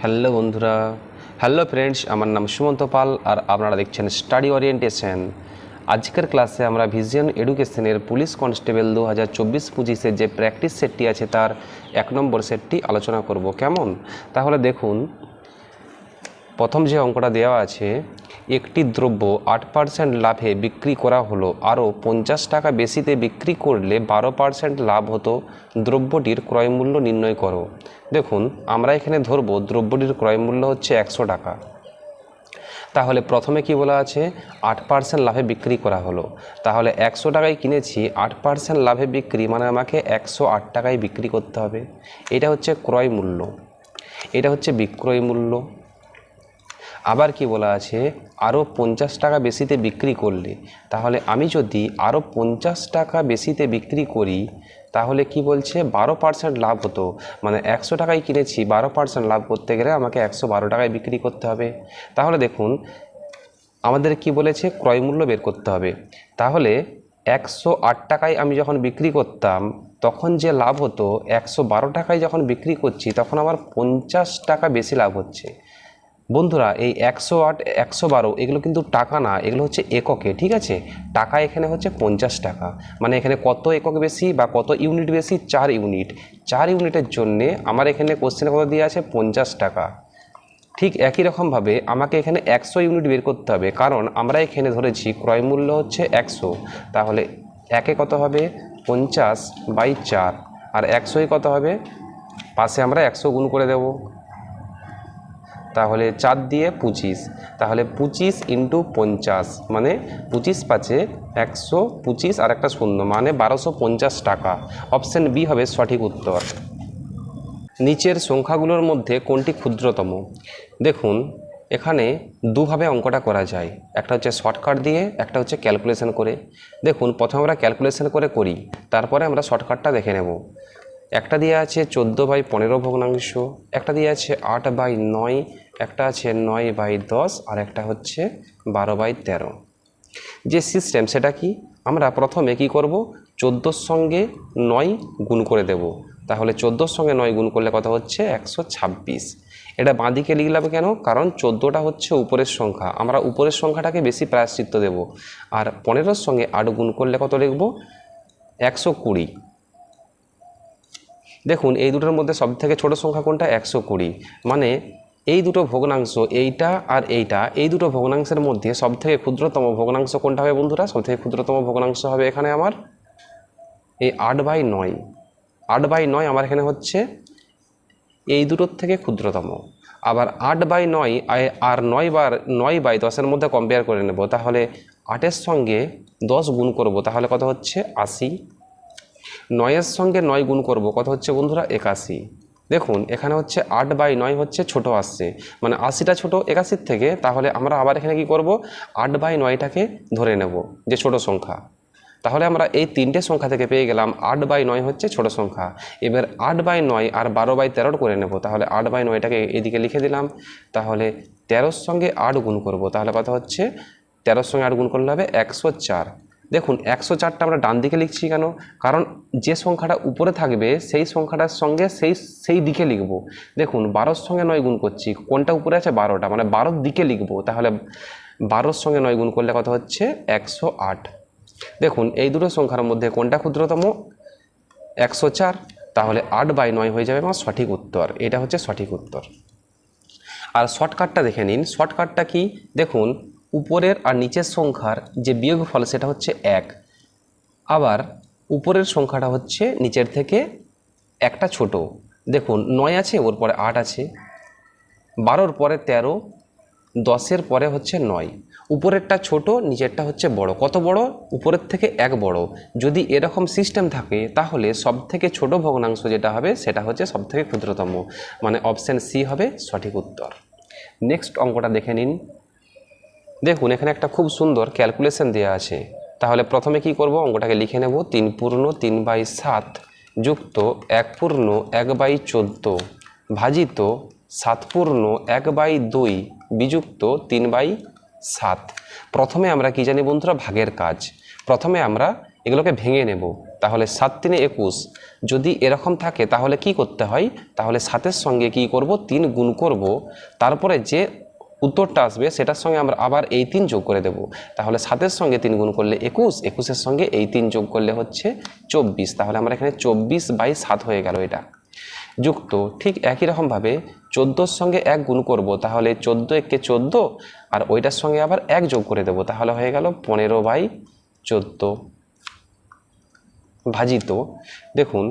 Hello বন্ধুরা, hello friends, আমার নাম সুমন্ত পাল আর আপনারা দেখছেন স্টাডি ওরিয়েন্টেশন। আজকের ক্লাসে আমরা ভিশন এডুকেশনের পুলিশ কনস্টেবল 2024-25-এর যে প্র্যাকটিস সেটটি আছে তার 1 নম্বর সেটটি আলোচনা করব। কেমন? তাহলে দেখুন, প্রথম যে অঙ্কটা দেওয়া আছে, একটি দ্রব্য 8% লাভে বিক্রি করা হলো, আরও 50 টাকা বেশিতে বিক্রি করলে 12% লাভ হতো। দ্রব্যটির ক্রয়মূল্য নির্ণয় করো। দেখুন, আমরা এখানে ধরব দ্রব্যটির ক্রয়মূল্য হচ্ছে 100 টাকা। তাহলে প্রথমে কি বলা আছে? 8% লাভে বিক্রি করা হলো। তাহলে 100 টাকায় কিনেছি, 8% লাভে বিক্রি মানে আমাকে 108 টাকায় বিক্রি করতে হবে। এটা হচ্ছে ক্রয় মূল্য, এটা হচ্ছে বিক্রয় মূল্য। আবার কি বলা আছে? আরও 50 টাকা বেশিতে বিক্রি করলে। তাহলে আমি যদি আরও 50 টাকা বেশিতে বিক্রি করি তাহলে কি বলছে? 12% লাভ হতো। মানে 100 টাকায় কিনেছি, 12% লাভ করতে গেলে আমাকে 112 টাকায় বিক্রি করতে হবে। তাহলে দেখুন, আমাদের কি বলেছে? ক্রয় মূল্য বের করতে হবে। তাহলে 108 টাকায় আমি যখন বিক্রি করতাম তখন যে লাভ হতো, 112 টাকায় যখন বিক্রি করছি তখন আমার 50 টাকা বেশি লাভ হচ্ছে। বন্ধুরা, এই 108, 112 এগুলো কিন্তু টাকা না, এগুলো হচ্ছে এককে, ঠিক আছে? টাকা এখানে হচ্ছে 50 টাকা। মানে এখানে কত একক বেশি বা কত ইউনিট বেশি? 4 ইউনিট। 4 ইউনিটের জন্যে আমার এখানে কোশ্চেনে কত দিয়ে আছে? 50 টাকা। ঠিক একই রকমভাবে আমাকে এখানে 100 ইউনিট বের করতে হবে, কারণ আমরা এখানে ধরেছি ক্রয় মূল্য হচ্ছে 100। তাহলে একে কত হবে? 50/4। আর 100 কত হবে? পাশে আমরা 100 গুণ করে দেব। তাহলে 4 দিয়ে 25। তাহলে 25 × 50 মানে 25 পাঁচে 125 আর একটা শূন্য মানে 1250 টাকা। অপশান বি হবে সঠিক উত্তর। নিচের সংখ্যাগুলোর মধ্যে কোনটি ক্ষুদ্রতম? দেখুন, এখানে দুভাবে অঙ্কটা করা যায়। একটা হচ্ছে শর্টকাট দিয়ে, একটা হচ্ছে ক্যালকুলেশন করে। দেখুন, প্রথমে আমরা ক্যালকুলেশন করে করি, তারপরে আমরা শর্টকাটটা দেখে নেব। একটা দিয়ে আছে 14/15 ভগ্নাংশ, একটা দিয়ে আছে 8/9, একটা আছে 9/10, আর একটা হচ্ছে 12/13। যে সিস্টেম সেটা কি? আমরা প্রথমে কি করব? 14-র সঙ্গে 9 গুণ করে দেব। তাহলে 14-র সঙ্গে 9 গুণ করলে কত হচ্ছে? 126। এটা বাঁদিকে লিখলাম কেন? কারণ 14টা হচ্ছে উপরের সংখ্যা, আমরা উপরের সংখ্যাটাকে বেশি প্রায়শ্চিত্ত দেব। আর 15-র সঙ্গে 8 গুণ করলে কত লিখব? 120। দেখুন, এই দুটোর মধ্যে সবথেকে ছোট সংখ্যা কোনটা? 120। মানে এই দুটো ভগ্নাংশ, এইটা আর এইটা, এই দুটো ভগ্নাংশের মধ্যে সবথেকে ক্ষুদ্রতম ভগ্নাংশ কোনটা হবে বন্ধুরা? সবথেকে ক্ষুদ্রতম ভগ্নাংশ হবে এখানে আমার এই 8/9। 8/9 আমার এখানে হচ্ছে এই দুটোর থেকে ক্ষুদ্রতম। আবার 8/9 আর 9/10-এর মধ্যে কম্পেয়ার করে নেব। তাহলে 8-এর সঙ্গে 10 গুণ করব, তাহলে কত হচ্ছে? 80। 9-এর সঙ্গে 9 গুণ করব, কত হচ্ছে বন্ধুরা? 81। দেখুন, এখানে হচ্ছে 8/9 হচ্ছে ছোট আসছে, মানে 80টা ছোট 81-র থেকে। তাহলে আমরা আবার এখানে কি করব? 8/9টাকে ধরে নেব যে ছোট সংখ্যা। তাহলে আমরা এই তিনটে সংখ্যা থেকে পেয়ে গেলাম 8/9 হচ্ছে ছোট সংখ্যা। এবার 8/9 আর 12/13 করে নেব। তাহলে 8/9টাকে এদিকে লিখে দিলাম। তাহলে 13-র সঙ্গে 8 গুণ করব, তাহলে কত হচ্ছে? 13-র সঙ্গে 8 গুণ করলে হবে 104। দেখুন, 104টা আমরা ডান দিকে লিখছি কেন? কারণ যে সংখ্যাটা উপরে থাকবে সেই সংখ্যাটার সঙ্গে সেই দিকে লিখব। দেখুন, 12-র সঙ্গে 9 গুণ করছি, কোনটা উপরে আছে? 12টা, মানে 12-র দিকে লিখব। তাহলে 12-র সঙ্গে 9 গুণ করলে কত হচ্ছে? 108। দেখুন, এই দুটো সংখ্যার মধ্যে কোনটা ক্ষুদ্রতম? 104। তাহলে 8/9 হয়ে যাবে আমার সঠিক উত্তর। এটা হচ্ছে সঠিক উত্তর। আর শর্টকাটটা দেখে নিন। শর্টকাটটা কি? দেখুন, উপরের আর নিচের সংখ্যার যে বিয়োগফল সেটা হচ্ছে 1। আবার উপরের সংখ্যাটা হচ্ছে নিচের থেকে একটা ছোট। দেখুন, 9 আছে, ওর পরে 8 আছে, 12-র পরে 13, 10-এর পরে হচ্ছে 9। উপরেরটা ছোট, নিচেরটা হচ্ছে বড়। কত বড়? উপরের থেকে 1 বড়। যদি এরকম সিস্টেম থাকে তাহলে সবথেকে ছোট ভগ্নাংশ যেটা হবে সেটা হচ্ছে সবথেকে ক্ষুদ্রতম, মানে অপশান সি হবে সঠিক উত্তর। নেক্সট অঙ্কটা দেখে নিন। দেখুন, এখানে একটা খুব সুন্দর ক্যালকুলেশন দেওয়া আছে। তাহলে প্রথমে কি করব? অঙ্কটাকে লিখে নেব। 3 পূর্ণ 3/7 যুক্ত 1 পূর্ণ 1/14 ভাজিত 7 পূর্ণ 1/2 বিযুক্ত 3/7। প্রথমে আমরা কি জানি বন্ধুরা? ভাগের কাজ। প্রথমে আমরা এগুলোকে ভেঙে নেব। তাহলে 7 3 21। যদি এরকম থাকে তাহলে কি করতে হয়, তাহলে 7-এর সঙ্গে কি করব 3 গুণ করব, তারপরে যে উত্তরটা আসবে সেটার সঙ্গে আমরা আবার এই 3 যোগ করে দেব। তাহলে 7-এর সঙ্গে 3 গুণ করলে 21, 21-এর সঙ্গে এই 3 যোগ করলে হচ্ছে 24। তাহলে আমরা এখানে 24/7 হয়ে গেল এটা যুক্ত। ঠিক একই রকমভাবে 14-র সঙ্গে 1 গুণ করব, তাহলে 14 একে 14, আর ওইটার সঙ্গে আবার 1 যোগ করে দেব, তাহলে হয়ে গেল 15/14 ভাজিত। দেখুন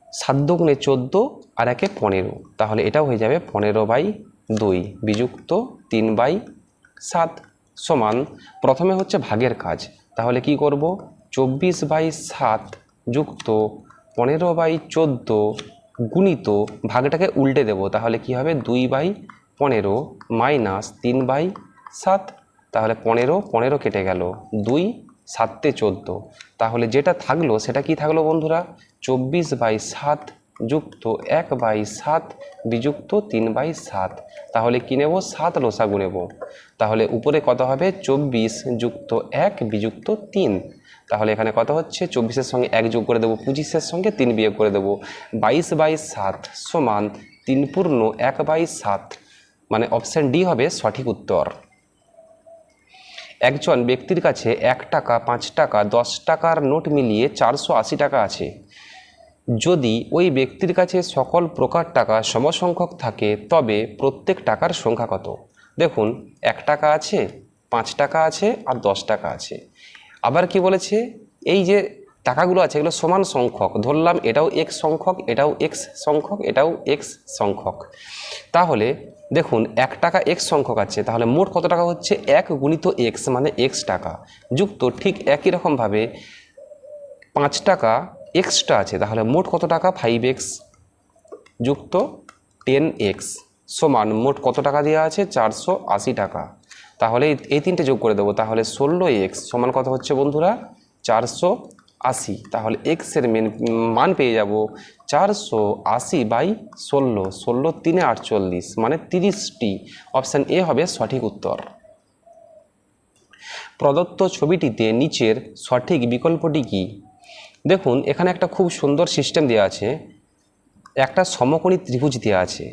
7 দুগুণে 14 আর 1-এ 15, তাহলে এটাও হয়ে যাবে 15/2 বিযুক্ত 3/7 সমান। প্রথমে হচ্ছে ভাগের কাজ, তাহলে কি করব 24/7 যুক্ত 15/14 গুণিত ভাগটাকে উল্টে দেব, তাহলে কি হবে 2/15 মাইনাস 3/7। তাহলে 15 কেটে গেল, 2 7 14, তাহলে যেটা থাকলো সেটা কি থাকলো বন্ধুরা 24/7 যুক্ত 1/7 বিযুক্ত 3/7। তাহলে কি নেব 7 লসাগু নেব, তাহলে উপরে কত হবে 24 যুক্ত 1 বিযুক্ত 3। তাহলে এখানে কত হচ্ছে 24-এর সঙ্গে 1 যোগ করে দেবো, 25-এর সঙ্গে 3 বিয়োগ করে দেবো, 22/7 সমান 3 পূর্ণ 1/7, মানে অপশান ডি হবে সঠিক উত্তর। একজন ব্যক্তির কাছে 1 টাকা 5 টাকা 10 টাকার নোট মিলিয়ে 480 টাকা আছে। যদি ওই ব্যক্তির কাছে সকল প্রকার টাকা সমসংখ্যক থাকে তবে প্রত্যেক টাকার সংখ্যা কত? দেখুন 1 টাকা আছে, 5 টাকা আছে আর 10 টাকা আছে। আবার কি বলেছে, এই যে টাকাগুলো আছে এগুলো সমান সংখ্যক, ধরলাম এটাও x সংখ্যক, এটাও x সংখ্যক, এটাও x সংখ্যক। তাহলে দেখুন 1 টাকা x সংখ্যক আছে, তাহলে মোট কত টাকা হচ্ছে 1 গুণিত x মানে x টাকা যুক্ত ঠিক একই রকমভাবে 5 টাকা এক্সট্রা আছে, তাহলে মোট কত টাকা 5x যুক্ত 10x সমান মোট কত টাকা দেওয়া আছে 480 টাকা। তাহলে এই তিনটে যোগ করে দেবো, তাহলে 16x সমান কত হচ্ছে বন্ধুরা 480। তাহলে x এর মান পেয়ে যাব 480/16, 16 3 48 মানে 30টি। অপশান এ হবে সঠিক উত্তর। প্রদত্ত ছবিটিতে নিচের সঠিক বিকল্পটি কি? দেখুন এখানে একটা খুব সুন্দর সিস্টেম দেওয়া আছে, একটা সমকোণী ত্রিভুজ দেওয়া আছে,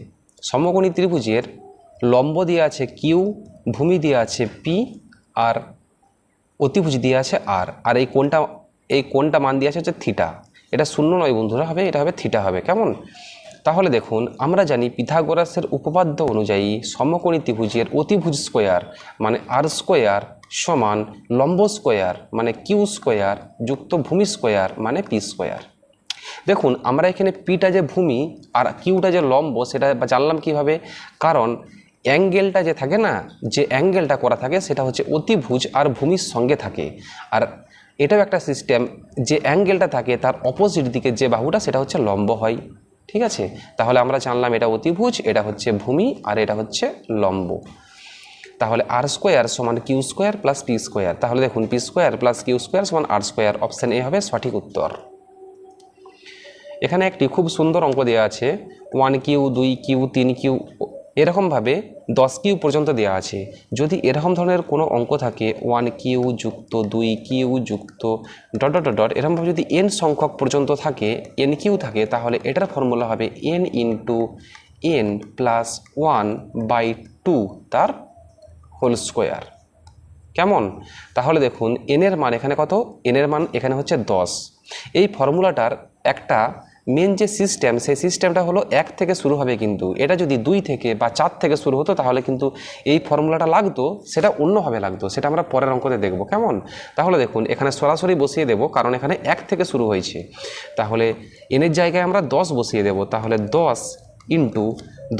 সমকোণী ত্রিভুজের লম্ব দেওয়া আছে কিউ, ভূমি দেওয়া আছে পি, আর অতিভুজ দেওয়া আছে আর, আর এই কোণটা মান দেওয়া আছে হচ্ছে থিটা। এটা শূন্য নয় বন্ধুরা, হবে এটা হবে থিটা হবে, কেমন? তাহলে দেখুন আমরা জানি পিথাগোরাসের উপপাদ্য অনুযায়ী সমকোণী ত্রিভুজের অতিভুজ স্কোয়ার মানে আর স্কোয়ার সমান লম্ব স্কোয়ার মানে কিউ স্কোয়ার যুক্ত ভূমি স্কোয়ার মানে পি স্কোয়ার। দেখুন আমরা এখানে পিটা যে ভূমি আর কিউটা যে লম্ব সেটা জানলাম কিভাবে, কারণ অ্যাঙ্গেলটা যে থাকে না, যে অ্যাঙ্গেলটা করা থাকে সেটা হচ্ছে অতিভুজ আর ভূমির সঙ্গে থাকে। আর এটাও একটা সিস্টেম, যে অ্যাঙ্গেলটা থাকে তার অপোজিট দিকে যে বাহুটা সেটা হচ্ছে লম্ব হয়। ঠিক আছে, তাহলে আমরা জানলাম এটা অতিভুজ, এটা হচ্ছে ভূমি আর এটা হচ্ছে লম্ব। তাহলে আর স্কোয়ার সমান Q square plus P square. তাহলে দেখুন P square plus Q square সমান আর স্কোয়ার। অপশান এ হবে সঠিক উত্তর। এখানে একটি খুব সুন্দর অঙ্ক দেওয়া আছে, 1 কিউ 2 কিউ 3 কিউ এরকমভাবে 10 কিউ পর্যন্ত দেওয়া আছে। যদি এরকম ধরনের কোনো অঙ্ক থাকে 1 কিউ যুক্ত 2 কিউ যুক্ত ডট ডট ডট এরকমভাবে যদি n সংখ্যক পর্যন্ত থাকে, n কিউ থাকে, তাহলে এটার ফর্মুলা হবে n ইন্টু n প্লাস 1/2 তার হোল স্কোয়ার। কেমন? তাহলে দেখুন n এর মান এখানে কত, n এর মান এখানে হচ্ছে 10। এই ফর্মুলাটার একটা মেন যে সিস্টেম, সেই সিস্টেমটা হলো 1 থেকে শুরু হবে, কিন্তু এটা যদি 2 থেকে বা 4 থেকে শুরু হতো তাহলে কিন্তু এই ফর্মুলাটা লাগতো, সেটা অন্যভাবে লাগতো, সেটা আমরা পরের অঙ্কতে দেখব। কেমন? তাহলে দেখুন এখানে সরাসরি বসিয়ে দেব, কারণ এখানে 1 থেকে শুরু হয়েছে। তাহলে n এর জায়গায় আমরা 10 বসিয়ে দেব, তাহলে 10 ইন্টু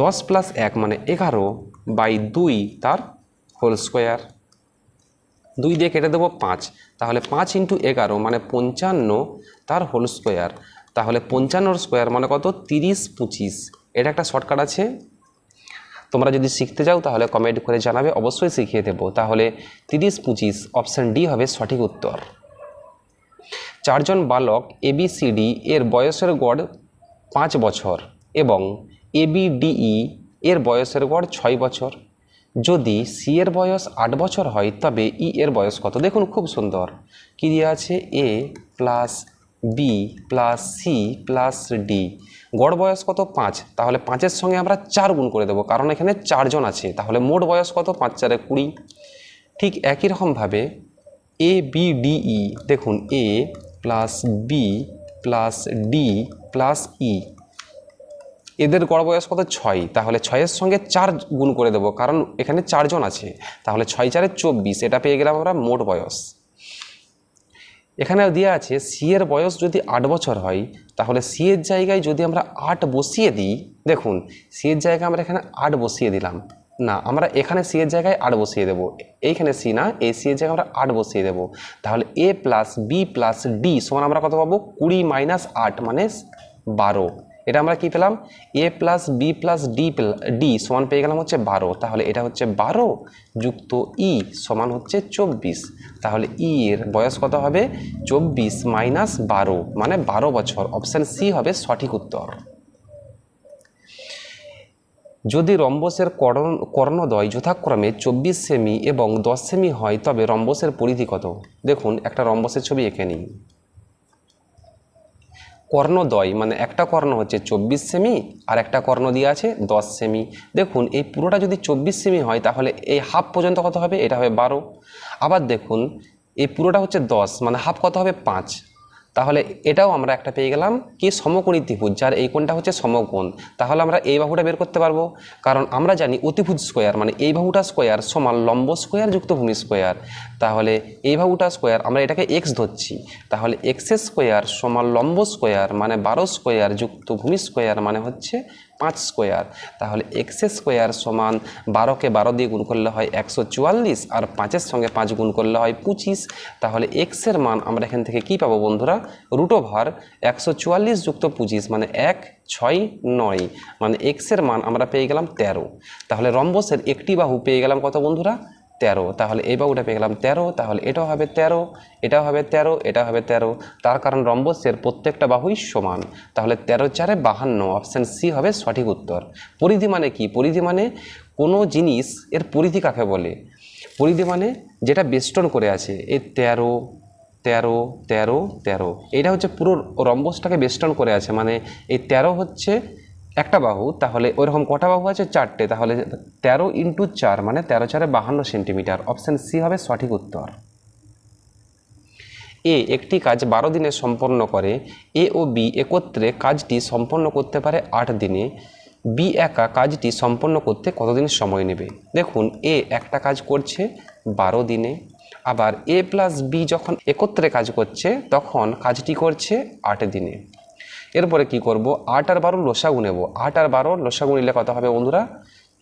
10 প্লাস 1 মানে 11/2 তার হোল স্কোয়ার। 2 দিয়ে কেটে দেবো 5, তাহলে 5 ইন্টু 11 মানে 55 তার হোল স্কোয়ার। তাহলে 55 স্কোয়ার মানে কত 30 25। এটা একটা শর্টকাট আছে, তোমরা যদি শিখতে যাও তাহলে কমেন্ট করে জানাবে, অবশ্যই শিখিয়ে দেবো। তাহলে 30 25 অপশান ডি হবে সঠিক উত্তর। 4 জন বালক ABCD এর বয়সের গড় 5 বছর এবং ABDE এর বয়সের গড় 6 বছর। যদি সি এর বয়স 8 বছর হয় তবে ই এর বয়স কত? দেখুন খুব সুন্দর, কি দেওয়া আছে a plus B plus C plus D. গড় বয়স কত? 5। তাহলে 5-এর সঙ্গে আমরা 4 গুণ করে দেবো, কারণ এখানে 4 জন আছে। তাহলে মোট বয়স কত? 5 × 4 = 20। ঠিক একই রকমভাবে এ বি ডি ই, দেখুন A plus B plus D plus E, এদের গড় বয়স কত? 6। তাহলে 6-এর সঙ্গে 4 গুণ করে দেবো, কারণ এখানে 4 জন আছে। তাহলে 6 × 4 = 24। এটা পেয়ে গেলাম আমরা মোট বয়স। এখানে দেওয়া আছে সি এর বয়স যদি 8 বছর হয়, তাহলে সি এর জায়গায় যদি আমরা 8 বসিয়ে দিই, দেখুন সি এর জায়গায় আমরা এখানে 8 বসিয়ে দিলাম না, আমরা এখানে সি এর জায়গায় 8 বসিয়ে দেবো। এইখানে সি না, এই সি এর জায়গায় আমরা 8 বসিয়ে দেবো। তাহলে এ প্লাস বি প্লাস ডি সমান আমরা কত পাবো? 20 - 8 মানে 12। এটা আমরা কি পেলাম? এ প্লাস বি প্লাস ডি সমান পেয়ে গেলাম হচ্ছে 12। তাহলে এটা হচ্ছে 12 যুক্ত ই সমান হচ্ছে 24। তাহলে ই এর বয়স কত হবে? 24 - 12 মানে 12 বছর। অপশান সি হবে সঠিক উত্তর। যদি রম্বসের কর্ণদ্বয় যথাক্রমে 24 সেমি এবং 10 সেমি হয়, তবে রম্বসের পরিধি কত? দেখুন একটা রম্বসের ছবি এঁকে নিই। কর্ণদ্বয় মানে একটা কর্ণ হচ্ছে 24 সেমি আর একটা কর্ণ দিয়ে আছে 10 সেমি। দেখুন এই পুরোটা যদি 24 সেমি হয়, তাহলে এই হাফ পর্যন্ত কত হবে? এটা হবে 12। আবার দেখুন এই পুরোটা হচ্ছে 10, মানে হাফ কত হবে? 5। তাহলে এটাও আমরা একটা পেয়ে গেলাম কি? সমকোণী ত্রিভুজ, যার এই কোণটা হচ্ছে সমকোণ। তাহলে আমরা এই বাহুটা বের করতে পারবো, কারণ আমরা জানি অতিভুজ স্কোয়ার মানে এই বাহুটা স্কোয়ার সমান লম্ব স্কোয়ার যুক্ত ভূমি স্কোয়ার। তাহলে এই বাহুটা স্কোয়ার, আমরা এটাকে এক্স ধরছি। তাহলে এক্স স্কোয়ার সমান লম্ব স্কোয়ার মানে 12 স্কোয়ার যুক্ত ভূমি স্কোয়ার মানে হচ্ছে 5 স্কোয়ার। তাহলে এক্স স্কোয়ার সমান 12কে 12 দিয়ে গুণ করলে হয় 144, আর 5-এর সঙ্গে 5 গুণ করলে হয় 25। তাহলে এক্সের মান আমরা এখান থেকে কি পাবো বন্ধুরা? √ 144 যুক্ত 25 মানে 1, 6, 9, মানে এক্সের মান আমরা পেয়ে গেলাম 13। তাহলে রম্বসের একটি বাহু পেয়ে গেলাম কত বন্ধুরা? 13। তাহলে এই বাহুটা পেয়ে গেলাম 13। তাহলে এটাও হবে 13, এটাও হবে 13, এটা হবে 13। তার কারণ রম্বসের প্রত্যেকটা বাহুই সমান। তাহলে 13 × 4 = 52। অপশান সি হবে সঠিক উত্তর। পরিধি মানে কি? পরিধি মানে কোনো জিনিস এর পরিধি কাকে বলে? পরিধি মানে যেটা বেষ্টন করে আছে। এই 13, 13, 13, 13, এটা হচ্ছে পুরো রম্বসটাকে বেষ্টন করে আছে। মানে এই 13 হচ্ছে একটা বাহু, তাহলে ওইরকম কটা বাহু আছে? 4টে। তাহলে 13 × 4 মানে 13 × 4 = 52 সেন্টিমিটার। অপশান সি হবে সঠিক উত্তর। এ একটি কাজ 12 দিনে সম্পন্ন করে, এ ও বি একত্রে কাজটি সম্পন্ন করতে পারে 8 দিনে, বি একা কাজটি সম্পন্ন করতে কতদিন সময় নেবে? দেখুন এ একটা কাজ করছে 12 দিনে, আবার এ প্লাস বি যখন একত্রে কাজ করছে তখন কাজটি করছে 8 দিনে। এরপরে কি করব? 8 আর 12 লসাগু নেব। 8 আর 12 লসাগু নিলে কত হবে বন্ধুরা?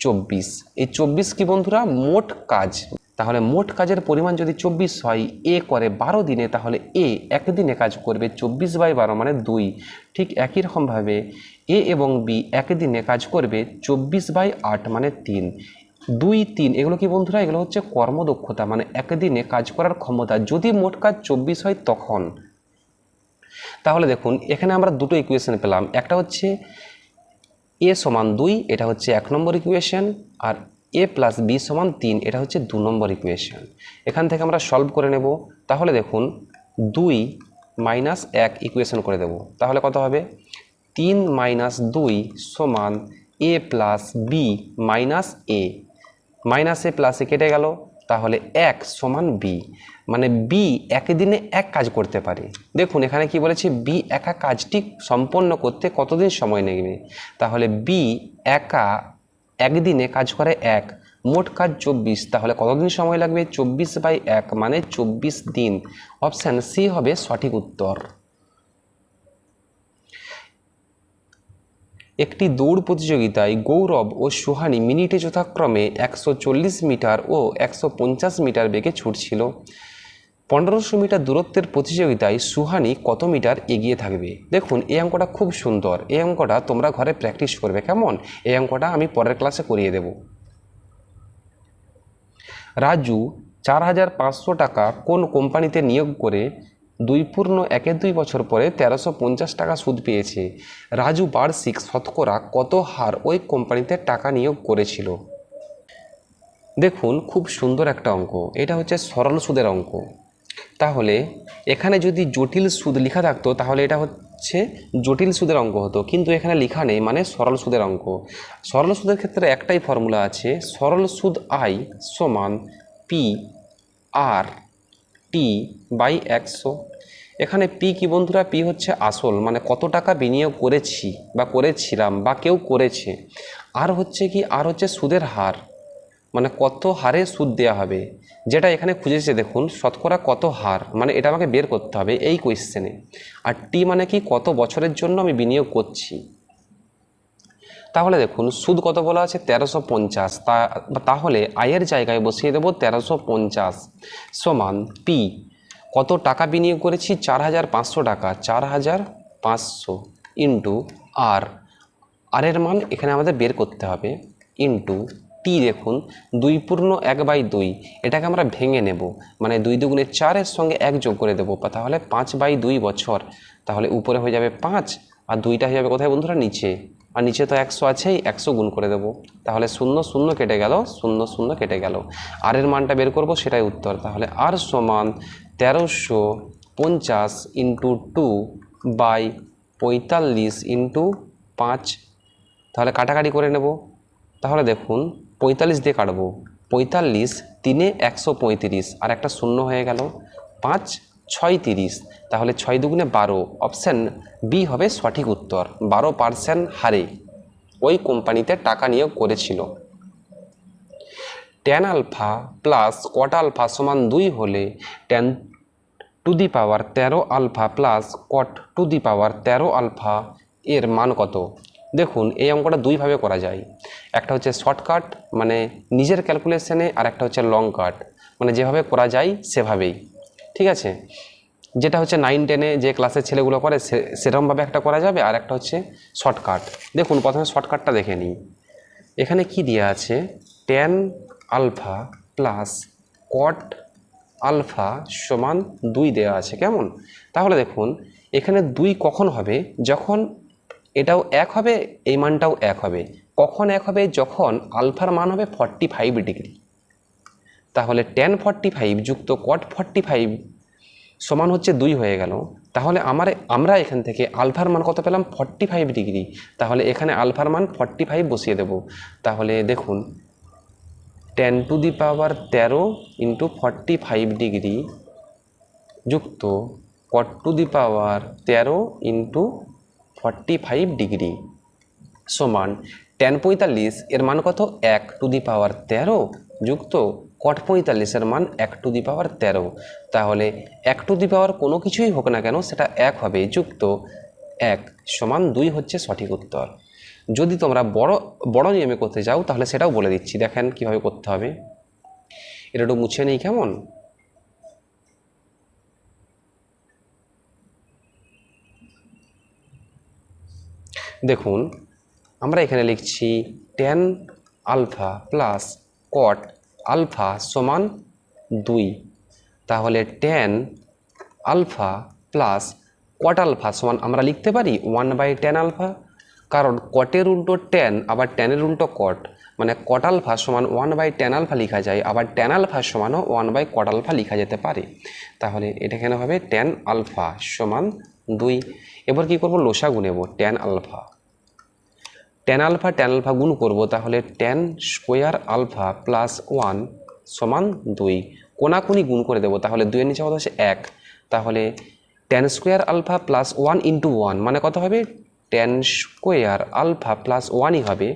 24। এই 24 কি বন্ধুরা? মোট কাজ। তাহলে মোট কাজের পরিমাণ যদি 24 হয়, এ করে 12 দিনে, তাহলে এ একদিনে কাজ করবে 24/12 মানে 2। ঠিক একই রকমভাবে এ এবং বি একদিনে কাজ করবে 24/8 মানে 3। 2, 3 এগুলো কি বন্ধুরা? এগুলো হচ্ছে কর্মদক্ষতা মানে একদিনে কাজ করার ক্ষমতা। যদি মোট কাজ 24 হয় তখন। তাহলে দেখুন এখানে আমরা দুটো ইকুয়েশন পেলাম। একটা হচ্ছে এ সমান 2, এটা হচ্ছে 1 নম্বর ইকুয়েশন, আর এ প্লাস বি সমান 3, এটা হচ্ছে 2 নম্বর ইকুয়েশন। এখান থেকে আমরা সলভ করে নেব। তাহলে দেখুন 2 - 1 ইকুয়েশন করে দেব। তাহলে কত হবে? 3 - 2 সমান এ প্লাস বি মাইনাস এ। মাইনাস এ প্লাসে কেটে গেল, তাহলে 1 সমান বি, মানে বি একদিনে এক কাজ করতে পারে। দেখুন এখানে কি বলেছে? বি একা কাজটি সম্পন্ন করতে কতদিন সময় নেবে? তাহলে বি একা একদিনে কাজ করে 1, মোট কাজ 24, তাহলে কতদিন সময় লাগবে? 24/1 মানে 24 দিন। অপশান সি হবে সঠিক উত্তর। একটি দৌড় প্রতিযোগিতায় গৌরব ও সুহানি মিনিটে যথাক্রমে 140 মিটার ও 150 মিটার বেগে ছুটছিল। 1500 মিটার দূরত্বের প্রতিযোগিতায় সুহানি কত মিটার এগিয়ে থাকবে? দেখুন এই অঙ্কটা খুব সুন্দর। এই অঙ্কটা তোমরা ঘরে প্র্যাকটিস করবে। কেমন? এই অঙ্কটা আমি পরের ক্লাসে করিয়ে দেব। রাজু 4500 টাকা কোন কোম্পানিতে নিয়োগ করে 2.12 বছর পরে 1350 টাকা সুদ পেয়েছে? রাজু বার্ষিক শতকরা কত হার ওই কোম্পানিতে টাকা নিয়োগ করেছিল? দেখুন খুব সুন্দর একটা অঙ্ক। এটা হচ্ছে সরল সুদের অঙ্ক। তাহলে এখানে যদি জটিল সুদ লেখা থাকতো তাহলে এটা হচ্ছে জটিল সুদের অঙ্ক হতো, কিন্তু এখানে লেখা নেই, মানে সরল সুদের অঙ্ক। সরল সুদের ক্ষেত্রে একটাই ফর্মুলা আছে, সরল সুদ আই সমান পি আর টি বাই 100। এখানে পি কি বন্ধুরা? পি হচ্ছে আসল, মানে কত টাকা বিনিয়োগ করেছি বা করেছিলাম বা কেউ করেছে। আর হচ্ছে কি? আর হচ্ছে সুদের হার, মানে কত হারে সুদ দেওয়া হবে, যেটা এখানে খুঁজেছে দেখুন শতকরা কত হার, মানে এটা আমাকে বের করতে হবে এই কোয়েশ্চেনে। আর টি মানে কি? কত বছরের জন্য আমি বিনিয়োগ করছি। তাহলে দেখুন সুদ কত বলা আছে? 1350। তাহলে আয়ের জায়গায় বসিয়ে দেবো 1350 সমান পি, কত টাকা বিনিয়োগ করেছি? 4500 টাকা, 4500 ইন্টু আর, আর এর মান এখানে আমাদের বের করতে হবে, ইন্টু টি। দেখুন 2/1/2, এটাকে আমরা ভেঙে নেব, মানে 2 দুগুণে 4-এর সঙ্গে 1 যোগ করে দেবো, তাহলে 5/2 বছর। তাহলে উপরে হয়ে যাবে 5 আর 2টা হয়ে যাবে কোথায় বন্ধুরা? নিচে। আর নিচে তো 100 আছেই, 100 গুণ করে দেবো, তাহলে 0 0 কেটে গেল, 0 0 কেটে গেল। আর এর মানটা বের করব, সেটাই উত্তর। তাহলে আর সমান 1350 ইন্টু 2/45 ইন্টু 5। তাহলে কাটাকাটি করে নেব। তাহলে দেখুন 45 দিয়ে কাটবো, 45 3 135 আর একটা 0 হয়ে গেল, 5 6 30। তাহলে 6 দুগুণে 12, অপশান বি হবে সঠিক উত্তর। 12% হারে ওই কোম্পানিতে টাকা নিয়োগ করেছিল। tan alpha plus cot alpha সমান 2 হলে tan to the power 13 alpha plus cot to the power 13 alpha এর মান কত? দেখুন এই অঙ্কটা দুইভাবে করা যায়। একটা হচ্ছে শর্টকাট, মানে নিজের ক্যালকুলেশনে, আর একটা হচ্ছে লং কাট, মানে যেভাবে করা যায় সেভাবেই। ঠিক আছে, যেটা হচ্ছে 9-10-এ যে ক্লাসের ছেলেগুলো করে সেরকমভাবে একটা করা যাবে, আর একটা হচ্ছে শর্টকাট। দেখুন প্রথমে শর্টকাটটা দেখে নিই। এখানে কি দেওয়া আছে? tan alpha plus cot alpha সমান 2 দেওয়া আছে, কেমন? তাহলে দেখুন এখানে 2 কখন হবে? যখন এটাও 1 হবে, এই মানটাও 1 হবে। কখন 1 হবে? যখন আলফার মান হবে 45 ডিগ্রি। তাহলে tan 45 যুক্ত cot 45 সমান হচ্ছে 2 হয়ে গেল। তাহলে আমরা এখান থেকে আলফার মান কত পেলাম? 45 ডিগ্রি। তাহলে এখানে আলফার মান 45 বসিয়ে দেব। তাহলে দেখুন tan to the power 13 into 45 degree যুক্ত cot two the power 13 into 45 degree সমান tan 45 এর মান কত? 1 টু দি পাওয়ার 13 যুক্ত cot 45 এর মান 1 টু দি পাওয়ার 13। তাহলে 1 টু দি পাওয়ার কোনো কিছুই হোক না কেন সেটা 1 হবে, যুক্ত 1 সমান 2 হচ্ছে সঠিক উত্তর। যদি তোমরা বড় নিয়মে করতে যাও তাহলে সেটাও বলে দিচ্ছি, দেখেন কিভাবে করতে হবে। এটা একটু মুছে নেই, কেমন? দেখুন আমরা এখানে লিখছি tan alpha plus cot alpha সমান 2। তাহলে tan alpha plus cot alpha সমান আমরা লিখতে পারি 1/tan আলফা, কারণ কটের উল্টো tan আবার ট্যানের উল্টো cot, মানে cot আলফা সমান 1/tan আলফা লেখা যায়, আবার tan আলফা সমানও 1/cot আলফা লেখা যেতে পারে। তাহলে এটা এখানে হবে tan আলফা সমান 2। এবার কি করব? লসাগু নেব। tan আলফা গুণ করব, তাহলে tan স্কোয়ার আলফা প্লাস 1 সমান 2। কোনাকুনি গুণ করে দেবো, তাহলে 2 এর নিচে কত আছে? 1। তাহলে tan square alpha plus 1 into 1 মানে কত হবে? tan স্কোয়ার আলফা প্লাস 1ই হবে,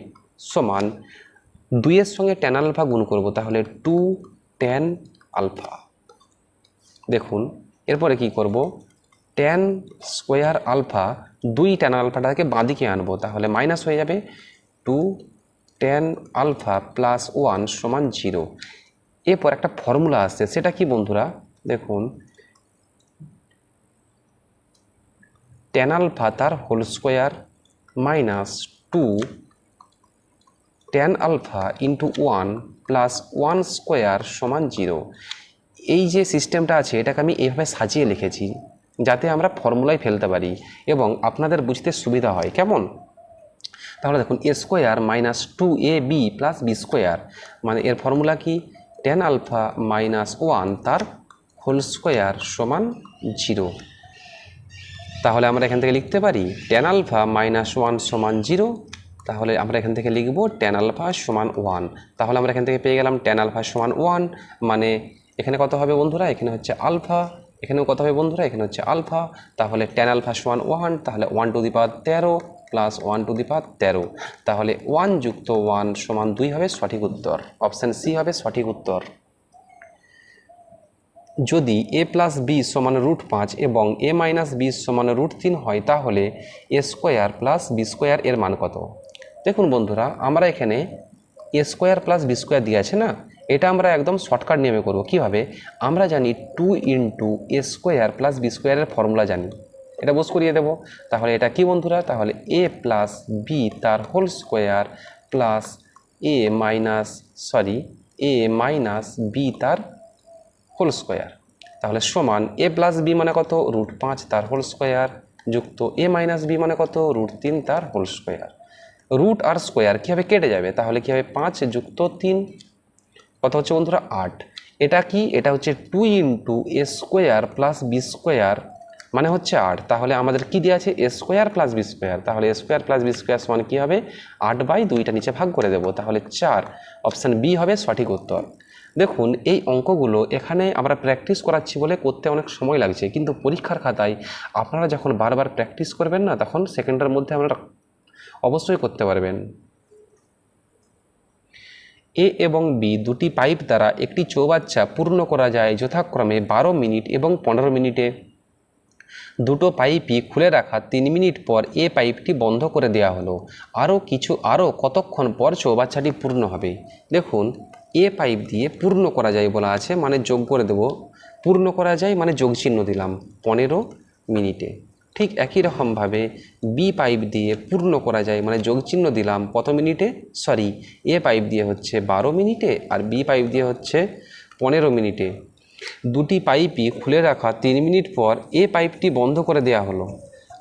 সমান 2 এর সঙ্গে tan আলফা গুণ করব, তাহলে 2 tan আলফা। দেখুন এরপরে কি করব? tan স্কোয়ার আলফা 2 tan আলফাটাকে বাঁদিকে আনবো, তাহলে মাইনাস হয়ে যাবে 2 tan আলফা প্লাস 1 সমান 0। এরপর একটা ফর্মুলা আসছে, সেটা কি বন্ধুরা? দেখুন tan আলফা তার whole square minus 2 tan alpha into 1 plus 1 square সমান 0। এই যে সিস্টেমটা আছে এটাকে আমি এইভাবে সাজিয়ে লিখেছি যাতে আমরা ফর্মুলায় ফেলতে পারি এবং আপনাদের বুঝতে সুবিধা হয়, কেমন? তাহলে দেখুন a square minus 2ab plus b square, মানে এর ফর্মুলা কি? tan আলফা মাইনাস 1 তার হোল স্কোয়ার সমান 0। তাহলে আমরা এখান থেকে লিখতে পারি tan আলফা মাইনাস 1 সমান 0। তাহলে আমরা এখান থেকে লিখব tan আলফা সমান 1। তাহলে আমরা এখান থেকে পেয়ে গেলাম tan আলফা সমান 1, মানে এখানে কত হবে বন্ধুরা, এখানে হচ্ছে আলফা, এখানেও কত হবে বন্ধুরা, এখানে হচ্ছে আলফা। তাহলে tan আলফা সমান 1, তাহলে 1 to the power 13 plus 1 to the power 13, তাহলে 1 যুক্ত 1 সমান 2 হবে সঠিক উত্তর। অপশান সি হবে সঠিক উত্তর। যদি a প্লাস বি সমান √5 এবং a মাইনাস বি সমান √3 হয়, তাহলে a square plus B square এর মান কত? দেখুন বন্ধুরা, আমরা এখানে a square plus B square দিয়ে আছে না, এটা আমরা একদম শর্টকাট নিয়মে করব। কীভাবে? আমরা জানি 2 into a square plus B স্কোয়ারের ফর্মুলা জানি, এটা বোঝ করিয়ে দেব। তাহলে এটা কি বন্ধুরা, তাহলে a প্লাস বি তার whole square plus a minus B তার হোল স্কোয়ার, তাহলে সমান a প্লাস বি মানে কত, √5 তার হোল স্কোয়ার, যুক্ত a মাইনাস বি মানে কত, √3 তার হোল স্কোয়ার। রুট আর স্কোয়ার কীভাবে কেটে যাবে, তাহলে কী হবে, 5 যুক্ত 3 কত হচ্ছে বন্ধুরা, 8। এটা কি, এটা হচ্ছে 2 into a square plus B square মানে হচ্ছে 8। তাহলে আমাদের কি দেওয়া আছে, a square plus B square, তাহলে a square plus B square সমান কী হবে, 8/2টা নিচে ভাগ করে দেবো, তাহলে 4। অপশান বি হবে সঠিক উত্তর। দেখুন, এই অঙ্কগুলো এখানে আমরা প্র্যাকটিস করাচ্ছি বলে করতে অনেক সময় লাগছে, কিন্তু পরীক্ষার খাতায় আপনারা যখন বারবার প্র্যাকটিস করবেন না, তখন সেকেন্ডের মধ্যে আপনারা অবশ্যই করতে পারবেন। এ এবং বি দুটি পাইপ দ্বারা একটি চৌবাচ্চা পূর্ণ করা যায় যথাক্রমে 12 মিনিট এবং 15 মিনিটে। দুটো পাইপই খুলে রাখা 3 মিনিট পর এ পাইপটি বন্ধ করে দেওয়া হলো। আরও কতক্ষণ পর চৌবাচ্চাটি পূর্ণ হবে? দেখুন, এ পাইপ দিয়ে পূর্ণ করা যায় বলা আছে, মানে যোগ করে দেব, পূর্ণ করা যায় মানে যোগ চিহ্ন দিলাম 15 মিনিটে। ঠিক একই রকমভাবে বি পাইপ দিয়ে পূর্ণ করা যায় মানে যোগ চিহ্ন দিলাম কত মিনিটে, এ পাইপ দিয়ে হচ্ছে 12 মিনিটে আর বি পাইপ দিয়ে হচ্ছে 15 মিনিটে। দুটি পাইপই খুলে রাখা 3 মিনিট পর এ পাইপটি বন্ধ করে দেওয়া হলো।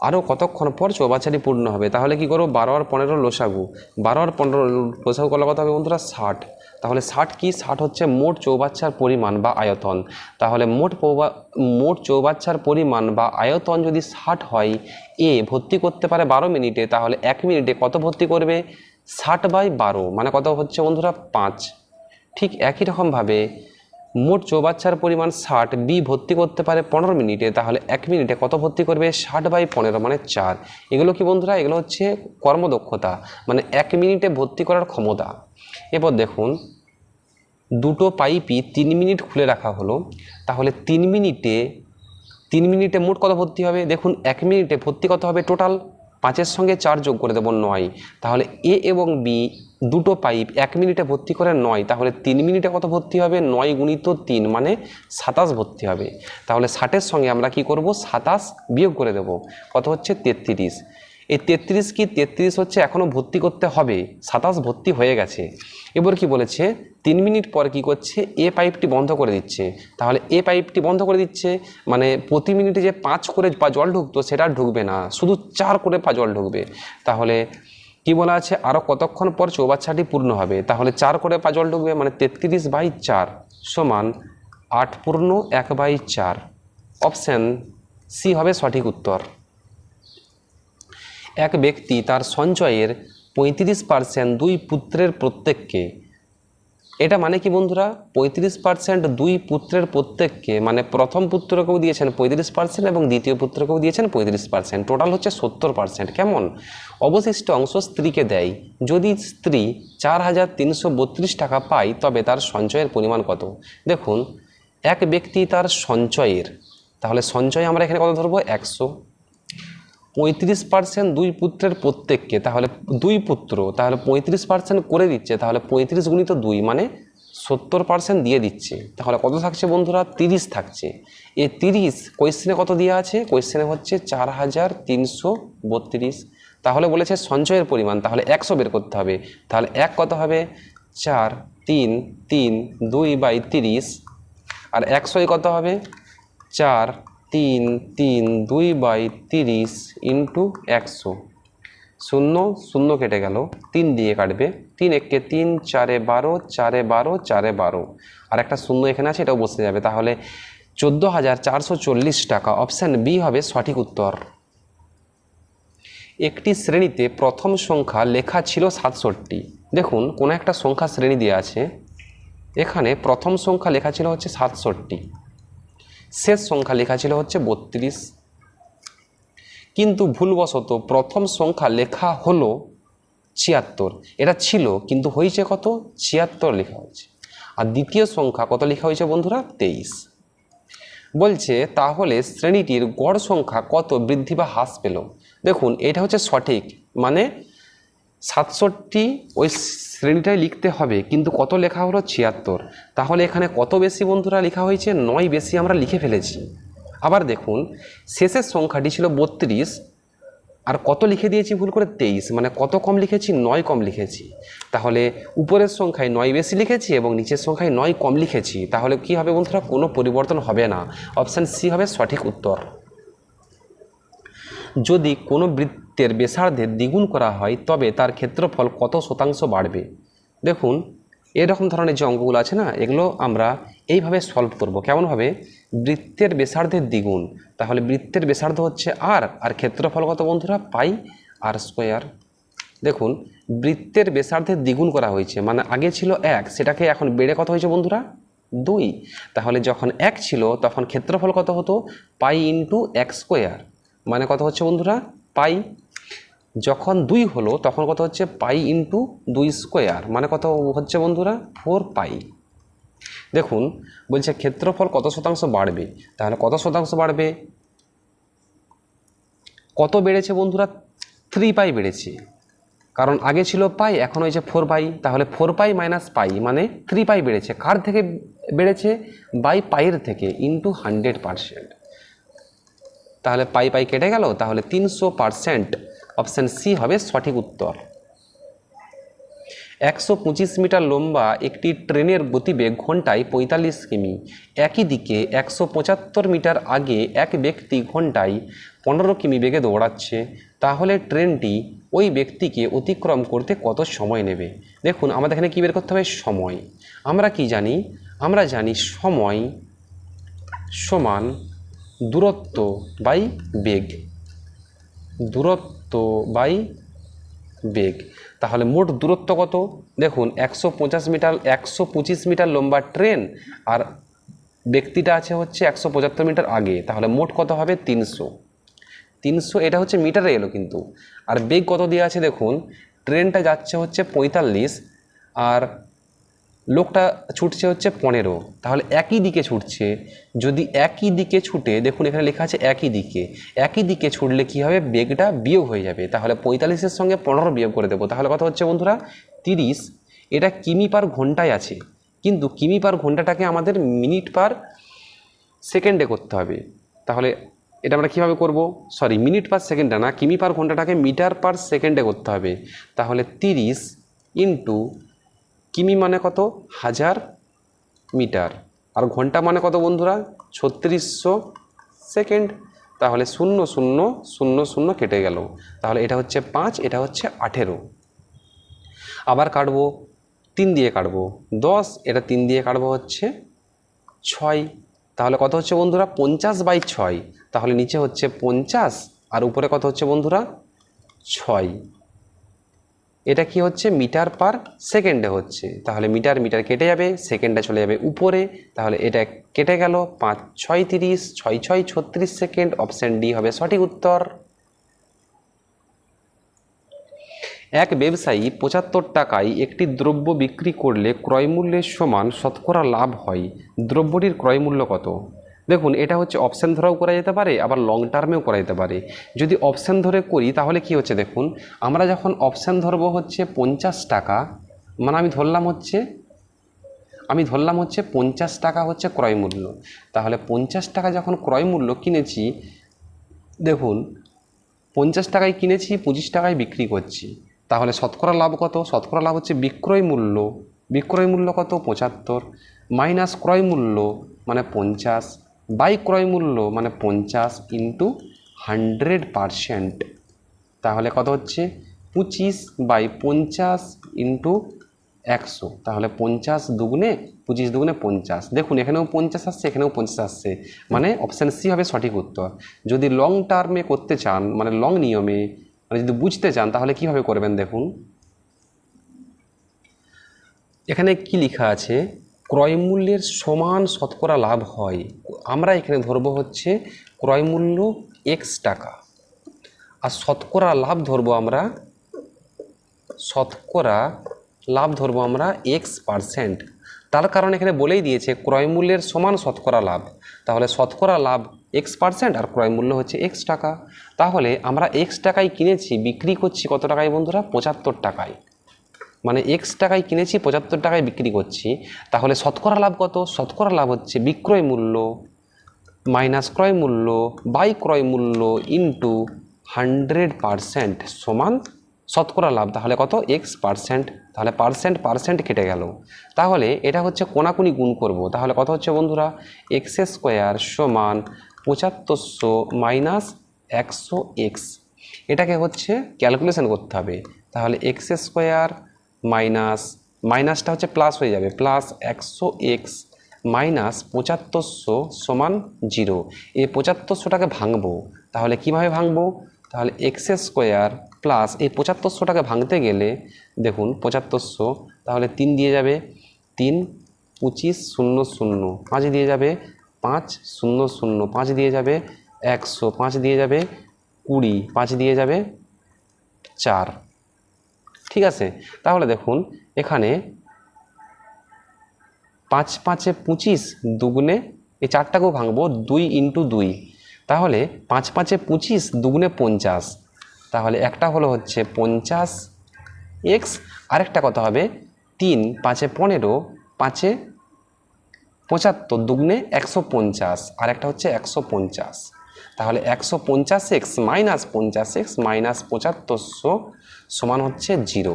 আরও কতক্ষণ পর চৌবাচ্চাটি পূর্ণ হবে? তাহলে কি করবো, 12 আর 15 লসাগু, 12 আর 15 লসাগু করলে কত হবে বন্ধুরা, 60। তাহলে 60 কি, 60 হচ্ছে মোট চৌবাচ্চার পরিমাণ বা আয়তন। তাহলে মোট চৌবাচ্চার পরিমাণ বা আয়তন যদি 60 হয়, এ ভর্তি করতে পারে 12 মিনিটে, তাহলে 1 মিনিটে কত ভর্তি করবে, 60/12 মানে কত হচ্ছে বন্ধুরা, 5। ঠিক একই রকমভাবে মোট চৌবাচ্চার পরিমাণ 60, বি ভর্তি করতে পারে 15 মিনিটে, তাহলে 1 মিনিটে কত ভর্তি করবে, 60/15 মানে 4। এগুলো কি বন্ধুরা, এগুলো হচ্ছে কর্মদক্ষতা, মানে 1 মিনিটে ভর্তি করার ক্ষমতা। এবার দেখুন, দুটো পাইপই 3 মিনিট খুলে রাখা হলো, তাহলে 3 মিনিটে মোট কত ভর্তি হবে? দেখুন, 1 মিনিটে ভর্তি কত হবে টোটাল, 5-এর সঙ্গে 4 যোগ করে দেবো 9। তাহলে এ এবং বি দুটো পাইপ 1 মিনিটে ভর্তি করে 9, তাহলে 3 মিনিটে কত ভর্তি হবে, 9 গুণিত 3 মানে 27 ভর্তি হবে। তাহলে 60-এর সঙ্গে আমরা কি করব, 27 বিয়োগ করে দেব, কত হচ্ছে 33। এই 33 কি, 33 হচ্ছে এখনও ভর্তি করতে হবে, 27 ভর্তি হয়ে গেছে। এবার কি বলেছে, 3 মিনিট পর কি করছে, এ পাইপটি বন্ধ করে দিচ্ছে। তাহলে এ পাইপটি বন্ধ করে দিচ্ছে মানে প্রতি মিনিটে যে 5 করে পা জল ঢুকতো সেটা ঢুকবে না, শুধু 4 করে পা জল ঢুকবে। তাহলে কি বলা আছে, আরও কতক্ষণ পর চৌবাচ্চাটি পূর্ণ হবে? তাহলে 4 করে পা জল ঢুকবে, মানে 33/4 সমান 8 পূর্ণ 1/4। অপশান সি হবে সঠিক উত্তর। এক ব্যক্তি তার সঞ্চয়ের 35% 2 পুত্রের প্রত্যেককে, এটা মানে কি বন্ধুরা, 35% 2 পুত্রের প্রত্যেককে, মানে প্রথম পুত্রকেও দিয়েছেন 35% এবং দ্বিতীয় পুত্রকেও দিয়েছেন 35%, টোটাল হচ্ছে 70%। কেমন? অবশিষ্ট অংশ স্ত্রীকে দেয়। যদি স্ত্রী 4,332 টাকা পায়, তবে তার সঞ্চয়ের পরিমাণ কত? দেখুন, এক ব্যক্তি তার সঞ্চয়ের, তাহলে সঞ্চয় আমরা এখানে কত ধরবো, 100। 35% 2 পুত্রের প্রত্যেককে, তাহলে 2 পুত্র, তাহলে 35% করে দিচ্ছে, তাহলে 35 গুণিত 2 মানে 70% দিয়ে দিচ্ছে। তাহলে কত থাকছে বন্ধুরা, 30 থাকছে। এই 30 কোয়েশ্চেনে কত দেওয়া আছে, কোয়েশ্চেনে হচ্ছে 4,332। তাহলে বলেছে সঞ্চয়ের পরিমাণ, তাহলে 100 বের করতে হবে। তাহলে 1 কত হবে, 4 3 3 2/30, আর 100 কত হবে, 4 3 3 2/30 ইন্টু 100। 0 0 কেটে গেল, 3 দিয়ে কাটবে, 3 একে 3, 4 12, 4 12, 4 12, আর একটা 0 এখানে আছে, এটাও বসে যাবে। তাহলে 14,440 টাকা। অপশান বি হবে সঠিক উত্তর। একটি শ্রেণীতে প্রথম সংখ্যা লেখা ছিল 67। দেখুন কোনো একটা সংখ্যা শ্রেণী দেওয়া আছে, এখানে প্রথম সংখ্যা লেখা ছিল হচ্ছে 67, শেষ সংখ্যা লেখা ছিল হচ্ছে 32, কিন্তু ভুলবশত প্রথম সংখ্যা লেখা হলো 76। এটা ছিল কিন্তু হয়েছে কত? 76 লেখা হয়েছে। আর দ্বিতীয় সংখ্যা কত লেখা হয়েছে বন্ধুরা? 23। বলছে তাহলে শ্রেণীটির গড় সংখ্যা কত বৃদ্ধি বা হ্রাস পেল? দেখুন এটা হচ্ছে সঠিক, মানে 67 ওই শ্রেণীটাই লিখতে হবে, কিন্তু কত লেখা হলো? 76। তাহলে এখানে কত বেশি বন্ধুরা লেখা হয়েছে? 9 বেশি আমরা লিখে ফেলেছি। আবার দেখুন শেষের সংখ্যাটি ছিল 32, আর কত লিখে দিয়েছি ভুল করে? 23, মানে কত কম লিখেছি? 9 কম লিখেছি। তাহলে উপরের সংখ্যায় 9 বেশি লিখেছি এবং নিচের সংখ্যায় 9 কম লিখেছি। তাহলে কি হবে বন্ধুরা? কোনো পরিবর্তন হবে না। অপশান সি হবে সঠিক উত্তর। যদি কোনো বৃত্তের ব্যাসার্ধের দ্বিগুণ করা হয় তবে তার ক্ষেত্রফল কত শতাংশ বাড়বে? দেখুন এরকম ধরনের যে অঙ্কগুলো আছে না, এগুলো আমরা এইভাবে সলভ করব। কেমনভাবে? বৃত্তের ব্যাসার্ধের দ্বিগুণ, তাহলে বৃত্তের ব্যাসার্ধ হচ্ছে আর ক্ষেত্রফল কত বন্ধুরা? পাই আর স্কোয়ার। দেখুন বৃত্তের ব্যাসার্ধের দ্বিগুণ করা হয়েছে, মানে আগে ছিল 1, সেটাকে এখন বেড়ে কত হয়েছে বন্ধুরা? 2। তাহলে যখন 1 ছিল তখন ক্ষেত্রফল কত হতো? পাই ইন্টু 1 স্কোয়ার, মানে কত হচ্ছে বন্ধুরা? পাই। যখন 2 হলো তখন কত হচ্ছে? পাই ইন্টু 2 স্কোয়ার, মানে কত হচ্ছে বন্ধুরা? 4 পাই। দেখুন বলছে ক্ষেত্রফল কত শতাংশ বাড়বে, তাহলে কত শতাংশ বাড়বে? কত বেড়েছে বন্ধুরা? 3 পাই বেড়েছে, কারণ আগে ছিল পাই, এখন হয়েছে 4 পাই। তাহলে 4 পাই মাইনাস পাই মানে 3 পাই বেড়েছে। কার থেকে বেড়েছে? বাই পাইয়ের থেকে, ইন্টু 100%। তাহলে পাই পাই কেটে গেল, তাহলে 300%। অপশান সি হবে সঠিক উত্তর। 125 মিটার লম্বা একটি ট্রেনের গতিবেগ ঘন্টায় 45 কিমি। একই দিকে 175 মিটার আগে এক ব্যক্তি ঘন্টায় 15 কিমি বেগে দৌড়াচ্ছে, তাহলে ট্রেনটি ওই ব্যক্তিকে অতিক্রম করতে কত সময় নেবে? দেখুন আমাদের এখানে কী বের করতে হবে? সময়। আমরা কি জানি? আমরা জানি সময় সমান দূরত্ব বাই বেগ, দূরত্ব বাই বেগ। তাহলে মোট দূরত্ব কত? দেখুন 125 মিটার লম্বা ট্রেন, আর ব্যক্তিটা আছে হচ্ছে 175 মিটার আগে, তাহলে মোট কত হবে? 300। এটা হচ্ছে মিটারে এলো কিন্তু। আর বেগ কত দেওয়া আছে? দেখুন ট্রেনটা যাচ্ছে হচ্ছে 45 আর লোকটা ছুটছে হচ্ছে 15, তাহলে একই দিকে ছুটছে। যদি একই দিকে ছুটে, দেখুন এখানে লেখা আছে একই দিকে ছুটলে কি হবে? বেগটা বিয়োগ হয়ে যাবে। তাহলে 45-এর সঙ্গে 15 বিয়োগ করে দেবো, তাহলে কত হচ্ছে বন্ধুরা? 30। এটা কিমি পার ঘন্টায় আছে, কিন্তু কিমি পার ঘন্টাটাকে আমাদের মিনিট পার সেকেন্ডে করতে হবে। তাহলে এটা আমরা কীভাবে করব? সরি, মিনিট পার সেকেন্ডে না, কিমি পার ঘন্টাটাকে মিটার পার সেকেন্ডে করতে হবে। তাহলে 30 ইন্টু কিমি মানে কত? 1000 মিটার, আর ঘন্টা মানে কত বন্ধুরা? 3600 সেকেন্ড। তাহলে 0 0 0 0 কেটে গেল, তাহলে এটা হচ্ছে 5, এটা হচ্ছে 18। আবার কাটবো, 3 দিয়ে কাটবো 10, এটা 3 দিয়ে কাটবো হচ্ছে 6। তাহলে কত হচ্ছে বন্ধুরা? 50/6। তাহলে নিচে হচ্ছে 50 আর উপরে কত হচ্ছে বন্ধুরা? 6। এটা কি হচ্ছে? মিটার পার সেকেন্ডে হচ্ছে। তাহলে মিটার কেটে যাবে, সেকেন্ডে চলে যাবে উপরে, তাহলে এটা কেটে গেল। 5 6 30, 6 6 36 সেকেন্ড। অপশান ডি হবে সঠিক উত্তর। এক ব্যবসায়ী 75 টাকায় একটি দ্রব্য বিক্রি করলে ক্রয়মূল্যের সমান শতকরা লাভ হয়। দ্রব্যটির ক্রয়মূল্য কত? দেখুন এটা হচ্ছে অপশান ধরেও করা যেতে পারে, আবার লং টার্মেও করা যেতে পারে। যদি অপশান ধরে করি তাহলে কি হচ্ছে? দেখুন আমরা যখন অপশান ধরবো হচ্ছে 50 টাকা, মানে আমি ধরলাম হচ্ছে 50 টাকা হচ্ছে ক্রয়মূল্য। তাহলে 50 টাকা যখন ক্রয়মূল্য কিনেছি, দেখুন 50 টাকায় কিনেছি, 25 টাকায় বিক্রি করছি, তাহলে শতকরা লাভ কত? শতকরা লাভ হচ্ছে বিক্রয় মূল্য কত? 75 মাইনাস ক্রয় মূল্য মানে 50 বাই ক্রয় মূল্য মানে 50 ইন্টু 100%। তাহলে কত হচ্ছে? 25/50 ইন্টু 100, তাহলে 50 দুগুণে 25 দুগুণে 50। দেখুন এখানেও 50 আসছে, এখানেও 50 আসছে, মানে অপশান সি হবে সঠিক উত্তর। যদি লং টার্মে করতে চান, মানে লং নিয়মে, মানে যদি বুঝতে চান, তাহলে কিভাবে করবেন দেখুন। এখানে কি লেখা আছে, ক্রয়মূল্যের সমান শতকরা লাভ হয়। আমরা এখানে ধরবো হচ্ছে ক্রয়মূল্য এক্স টাকা, আর শতকরা লাভ ধরবো আমরা, শতকরা লাভ ধরবো আমরা X%। তার কারণ এখানে বলেই দিয়েছে ক্রয়মূল্যের সমান শতকরা লাভ, তাহলে শতকরা লাভ X% আর ক্রয়মূল্য হচ্ছে X টাকা। তাহলে আমরা X টাকায় কিনেছি, বিক্রি করছি কত টাকায় বন্ধুরা? 75 টাকায়। মানে X টাকায় কিনেছি, 75 টাকায় বিক্রি করছি। তাহলে শতকরা লাভ কত? শতকরা লাভ হচ্ছে বিক্রয় মূল্য মাইনাস ক্রয় মূল্য বাই ক্রয় মূল্য ইন্টু 100% সমান শতকরা লাভ। তাহলে কত? X%। তাহলে পার্সেন্ট কেটে গেল। তাহলে এটা হচ্ছে কোনাকুনি গুণ করব। তাহলে কত হচ্ছে বন্ধুরা? x² সমান 7500 মাইনাস 100x। এটাকে হচ্ছে ক্যালকুলেশন করতে হবে। তাহলে x² মাইনাসটা হচ্ছে প্লাস হয়ে যাবে, প্লাস 100x মাইনাস 7500 সমান 0। এই 7500টাকে ভাঙবো, তাহলে কিভাবে ভাঙবো? তাহলে x² প্লাস এই 7500টাকে ভাঙতে গেলে দেখুন 7500, তাহলে 3 দিয়ে যাবে 3, 25 0 0, 5 দিয়ে যাবে 5 0 0, 5 দিয়ে যাবে 100, 5 দিয়ে যাবে 20, 5 দিয়ে যাবে 4। ঠিক আছে, তাহলে দেখুন এখানে 5 5 25 দুগুণে এই 4টাকেও ভাঙবো 2 ইন্টু 2, তাহলে 5 5 25 দুগুণে 50। তাহলে একটা হলো হচ্ছে 50x, আরেকটা কত হবে 3 5 15, 5 75 দুগুণে 150, আর একটা হচ্ছে 150। তাহলে 150x মাইনাস 50x মাইনাস 7500 সমান হচ্ছে 0।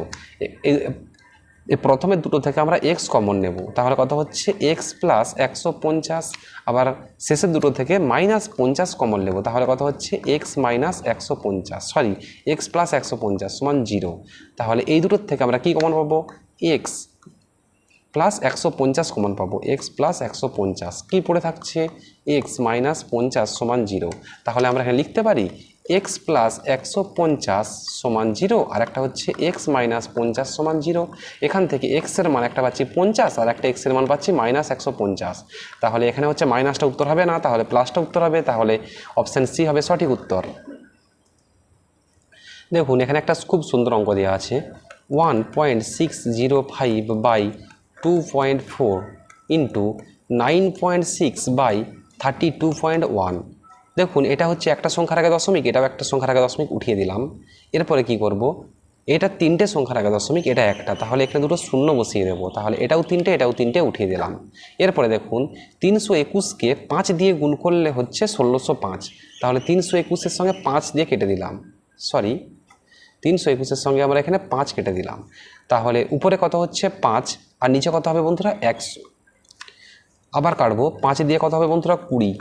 এই প্রথমে দুটো থেকে আমরা x কমন নেব, তাহলে কত হচ্ছে x প্লাস 150, আবার শেষের দুটো থেকে মাইনাস 50 কমন নেব, তাহলে কত হচ্ছে x minus 150, sorry x plus 150 সমান 0। তাহলে এই দুটোর থেকে আমরা কি কমন পাবো? x প্লাস 150 কমন পাবো, x প্লাস 150 কি পড়ে থাকছে? x মাইনাস 50 সমান 0। তাহলে আমরা এখানে লিখতে পারি x প্লাস 150 সমান 0, আর একটা হচ্ছে x মাইনাস 50 সমান 0। এখান থেকে x এর মান একটা পাচ্ছি 50, আর একটা x এর মান পাচ্ছি মাইনাস 150। তাহলে এখানে হচ্ছে মাইনাসটা উত্তর হবে না, তাহলে প্লাসটা উত্তর হবে। তাহলে অপশান সি হবে সঠিক উত্তর। দেখুন এখানে একটা খুব সুন্দর অঙ্ক দেওয়া আছে, 1.605 বাই 2.4 ইন্টু 9.6 বাই 32.1। দেখুন এটা হচ্ছে একটা সংখ্যার আগে দশমিক, এটাও একটা সংখ্যার আগে দশমিক, উঠিয়ে দিলাম। এরপরে কি করব? এটা 3টে সংখ্যার আগে দশমিক, এটা একটা, তাহলে এখানে দুটো শূন্য বসিয়ে দেবো। তাহলে এটাও 3টে, এটাও 3টে, উঠিয়ে দিলাম। এরপরে দেখুন 321কে 5 দিয়ে গুণ করলে হচ্ছে 1605, তাহলে 321-এর সঙ্গে 5 দিয়ে কেটে দিলাম, সরি 321-এর সঙ্গে আমরা এখানে 5 কেটে দিলাম। তাহলে উপরে কত হচ্ছে 5, আর নিচে কত হবে বন্ধুরা? 100। আবার কাটবো, 5 দিয়ে কত হবে বন্ধুরা? 20।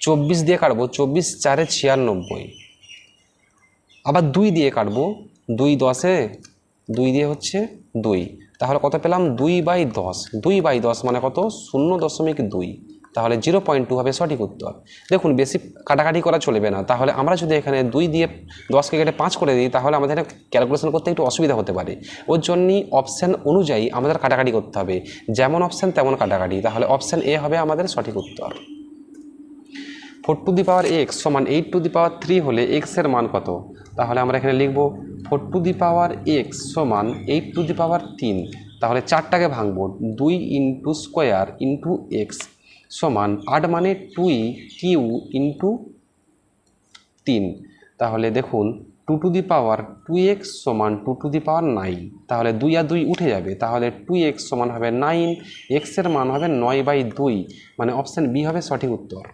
24 দিয়ে কাটবো, 24 4 96। আবার 2 দিয়ে কাটবো, 2 10-এ 2 দিয়ে হচ্ছে 2, তাহলে কত পেলাম? 2/10। 2/10 মানে কত? 0.2, তাহলে 0.2 হবে সঠিক উত্তর। দেখুন বেশি কাটাকাটি করা চলবে না, তাহলে আমরা যদি এখানে 2 দিয়ে 10কে কেটে 5 করে দিই, তাহলে আমাদের ক্যালকুলেশন করতে একটু অসুবিধা হতে পারে। ওর জন্যই অপশান অনুযায়ী আমাদের কাটাকাটি করতে হবে, যেমন অপশান তেমন কাটাকাটি। তাহলে অপশান এ হবে আমাদের সঠিক উত্তর। 4 টু দি পাওয়ার x সমান 8 টু দি পাওয়ার 3 হলে x এর মান কত? তাহলে আমরা এখানে লিখব 4 টু দি পাওয়ার x সমান 8 টু দি পাওয়ার 3। তাহলে 4টাকে ভাঙবো, 2 ইন্টু স্কোয়ার ইন্টু এক্স সমান 8 মানে 2q ইন্টু 3। তাহলে দেখুন 2 টু দি পাওয়ার 2x সমান 2 টু দি পাওয়ার 9। তাহলে 2 আর 2 উঠে যাবে, তাহলে 2x সমান হবে 9, x এর মান হবে 9/2, মানে অপশান বি হবে সঠিক উত্তর।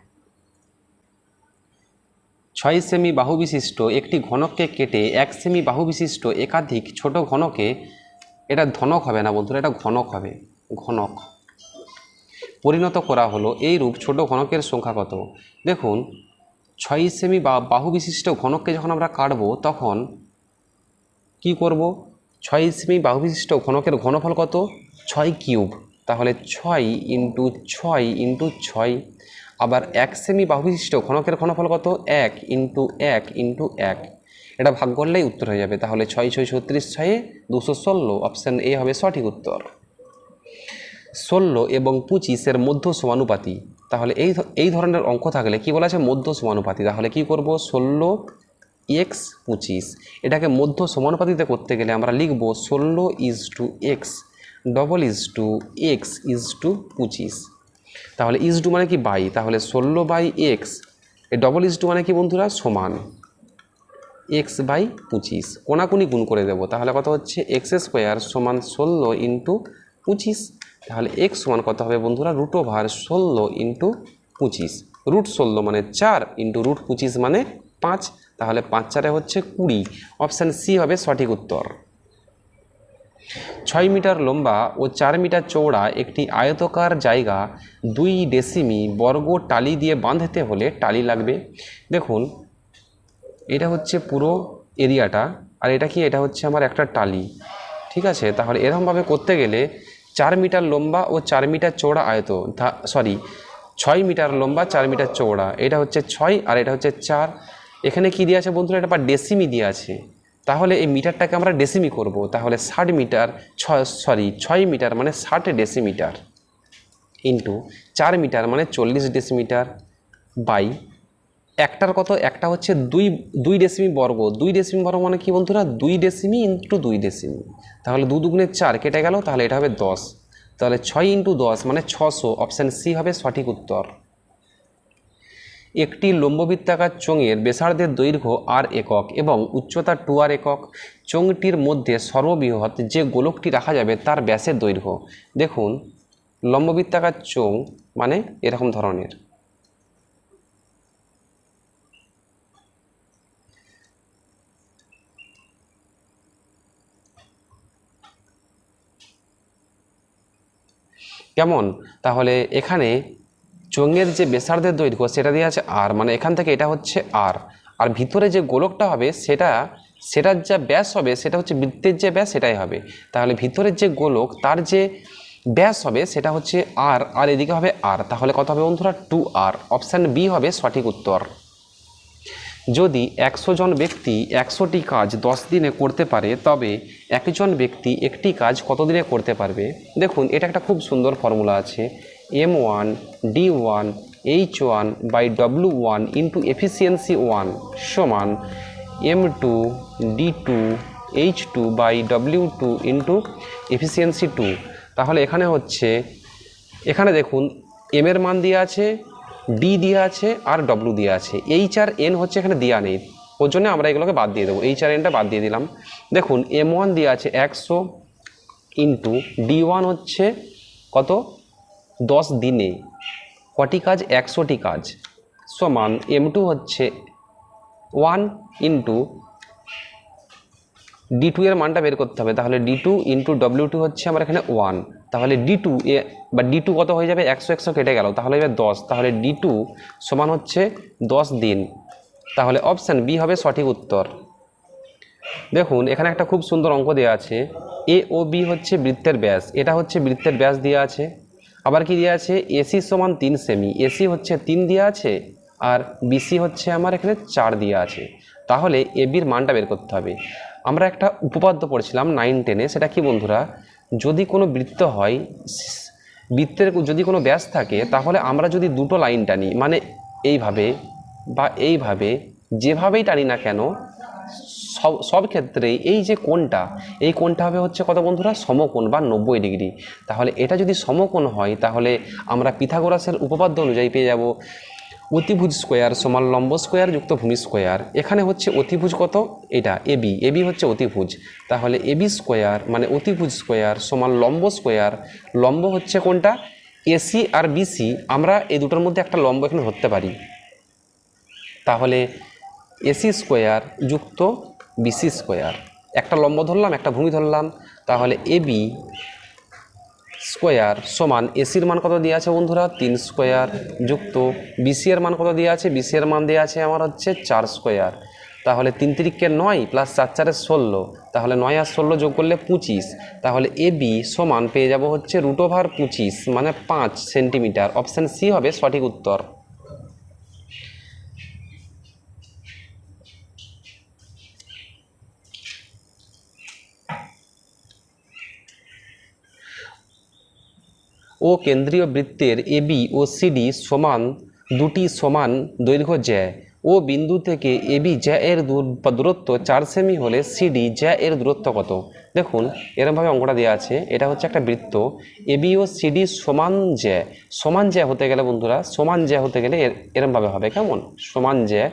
6 সেমি বাহু বিশিষ্ট একটি ঘনককে কেটে 1 সেমি বাহু বিশিষ্ট একাধিক ছোট ঘনকে, এটা ধনক হবে না বন্ধুরা, এটা ঘনক হবে, ঘনক পরিণত করা হলো। এই রূপ ছোট ঘনকের সংখ্যা কত? দেখুন 6 সেমি বা বাহু বিশিষ্ট ঘনককে যখন আমরা কাটবো, তখন কি করব? 6 সেমি বাহু বিশিষ্ট ঘনকের ঘনফল কত? 6 কিউব। তাহলে 6 ইন্টু 6 ইন্টু 6। আবার 1 সেমি বাহু বিশিষ্ট ঘনকের ঘনফল কত? 1 ইন্টু 1 ইন্টু 1। এটা ভাগ করলেই উত্তর হয়ে যাবে। তাহলে 6 6 36, 6 216। অপশান এ হবে সঠিক উত্তর। 16 এবং 25 মধ্য সমানুপাতি। তাহলে এই ধরনের অঙ্ক থাকলে কি বলা আছে? মধ্য সমানুপাতি। তাহলে কি করব? 16 x 25, এটাকে মধ্য সমানুপাতিতে করতে গেলে আমরা লিখব 16:x ডবল ইজটু x ইজটু 25। তাহলে ইজটু মানে কি? বাই। তাহলে 16/x, এ ডবল ইজটু মানে কি বন্ধুরা? সমান x/25। কোনাকুনি গুণ করে দেব। তাহলে কত হচ্ছে? x² সমান 16 ইন্টু 25। তাহলে x সমান কত হবে বন্ধুরা? √16 ইন্টু 25। √16 মানে 4 ইন্টু √25 মানে 5। তাহলে 5 4 হচ্ছে 20। অপশান সি হবে সঠিক উত্তর। 6 মিটার লম্বা ও 4 মিটার চওড়া একটি আয়তকার জায়গা 2 ডেসিমি বর্গ টালি দিয়ে বাঁধতে হলে টালি লাগবে। দেখুন, এটা হচ্ছে পুরো এরিয়াটা, আর এটা কি? এটা হচ্ছে আমার একটা টালি। ঠিক আছে, তাহলে এরকমভাবে করতে গেলে 4 মিটার লম্বা ও 4 মিটার চওড়া আয়ত, 6 মিটার লম্বা 4 মিটার চওড়া, এটা হচ্ছে 6 আর এটা হচ্ছে 4। এখানে কি দিয়ে আছে বন্ধুরা? এটা আবার ডেসিমি দিয়ে আছে। তাহলে এই মিটারটাকে আমরা ডেসিমি করব। তাহলে 60 মিটার 6 মিটার মানে 60 ডেসিমিটার ইন্টু 4 মিটার মানে 40 ডেসিমিটার বাই একটার কত? একটা হচ্ছে 2 ডেসিমি বর্গ। 2 ডেসিমি বর্গ মানে কি বন্ধুরা? 2 ডেসিমি ইন্টু 2 ডেসিমি। তাহলে 2 দুগুণে 4 কেটে গেল। তাহলে এটা হবে 10। তাহলে 6 ইন্টু 10 মানে 600। অপশান সি হবে সঠিক উত্তর। একটি লম্ববৃত্তাকার চোঙের ব্যাসার্ধের দৈর্ঘ্য r একক এবং উচ্চতা 2r একক। চোঙটির মধ্যে সর্ববৃহৎ যে গোলকটি রাখা যাবে তার ব্যাসের দৈর্ঘ্য। দেখুন, লম্ববৃত্তাকার চোঙ মানে এরকম ধরনের। কেমন? তাহলে এখানে চোঙের যে ব্যাসার্ধের দৈর্ঘ্য সেটা দিয়ে আছে আর, মানে এখান থেকে এটা হচ্ছে আর, আর ভিতরে যে গোলকটা হবে সেটার যা ব্যাস হবে সেটা হচ্ছে বৃত্তের যে ব্যাস সেটাই হবে। তাহলে ভিতরের যে গোলক তার যে ব্যাস হবে সেটা হচ্ছে আর, আর এদিকে হবে আর। তাহলে কত হবে বন্ধুরা? 2r। অপশান বি হবে সঠিক উত্তর। যদি 100 জন ব্যক্তি 100টি কাজ 10 দিনে করতে পারে, তবে একজন ব্যক্তি একটি কাজ কত দিনে করতে পারবে? দেখুন, এটা একটা খুব সুন্দর ফর্মুলা আছে। m1 d1 h1 by w1 into efficiency 1 সমান m2 d2 h2 by w2 into efficiency 2। তাহলে এখানে দেখুন, m এর মান দিয়ে আছে, ডি দিয়ে আছে আর ডব্লিউ দিয়ে আছে। এইচ আর এন হচ্ছে এখানে দেওয়া নেই, ওর জন্য আমরা এগুলোকে বাদ দিয়ে দেবো। এইচ আর এনটা বাদ দিয়ে দিলাম। দেখুন, m1 দিয়ে আছে 100 ইন্টু d1 হচ্ছে কত? 10 দিনে কটি কাজ? 100টি কাজ সমান m2 হচ্ছে 1 ইন্টু d2 এর মানটা বের করতে হবে। তাহলে d2 ইন্টু w2 হচ্ছে আমার এখানে 1। তাহলে d2 বা d2 কত হয়ে যাবে? 100 100 কেটে গেল, তাহলে এবার 10। তাহলে d2 সমান হচ্ছে 10 দিন। তাহলে অপশান বি হবে সঠিক উত্তর। দেখুন, এখানে একটা খুব সুন্দর অঙ্ক দেওয়া আছে। এ ও বি হচ্ছে বৃত্তের ব্যাস, এটা হচ্ছে বৃত্তের ব্যাস দেওয়া আছে। আবার কি দেওয়া আছে? এসি সমান 3 সেমি, এসি হচ্ছে 3 দেওয়া আছে আর বিসি হচ্ছে আমার এখানে 4 দেওয়া আছে। তাহলে এ বির মানটা বের করতে হবে। আমরা একটা উপপাদ্য পড়ছিলাম 9 10-এ, সেটা কি বন্ধুরা? যদি কোনো বৃত্ত হয়, বৃত্তের যদি কোনো ব্যাস থাকে, তাহলে আমরা যদি দুটো লাইন টানি, মানে এইভাবে বা এইভাবে, যেভাবেই টানি না কেন, সব ক্ষেত্রেই এই যে কোণটা হবে হচ্ছে কত বন্ধুরা? সমকোণ বা 90 ডিগ্রি। তাহলে এটা যদি সমকোণ হয়, তাহলে আমরা পিথাগোরাসের উপপাদ্য অনুযায়ী পেয়ে যাব অতিভুজ স্কোয়ার সমান লম্ব স্কোয়ার যুক্ত ভূমি স্কোয়ার। এখানে হচ্ছে অতিভুজ কত? এটা এবি হচ্ছে অতিভুজ। তাহলে এবি স্কোয়ার মানে অতিভুজ স্কোয়ার সমান লম্ব স্কোয়ার। লম্ব হচ্ছে কোনটা? এসি আর বিসি। আমরা এই দুটোর মধ্যে একটা লম্ব এখানে ধরতে পারি। তাহলে এসি স্কোয়ার যুক্ত বিসি স্কোয়ার, একটা লম্ব ধরলাম একটা ভূমি ধরলাম। তাহলে এবি স্কোয়ার সমান এসির মান কত দিয়ে আছে বন্ধুরা? 3 স্কোয়ার যুক্ত বিসি এর মান কত দিয়ে আছে? বিসি এর মান দিয়ে আছে আমার হচ্ছে 4 স্কোয়ার। তাহলে 3 তিরিকে 9 প্লাস 4 4 16, তাহলে 9 আর 16 যোগ করলে 25। তাহলে AB সমান পেয়ে যাব হচ্ছে √25 মানে 5 সেন্টিমিটার। অপশান সি হবে সঠিক উত্তর। ও কেন্দ্রীয় বৃত্তের AB ও CD সমান দুটি সমান দৈর্ঘ্য জ্যা। ও বিন্দু থেকে AB জ্যা এর দূরত্ব 4 সেমি হলে CD জ্যা এর দূরত্ব কত? দেখুন এরমভাবে অঙ্কটা দেওয়া আছে। এটা হচ্ছে একটা বৃত্ত, AB ও CD সমান জ্যা। সমান জ্যা হতে গেলে বন্ধুরা, সমান জ্যা হতে গেলে এরমভাবে হবে, কেমন? সমান জ্যা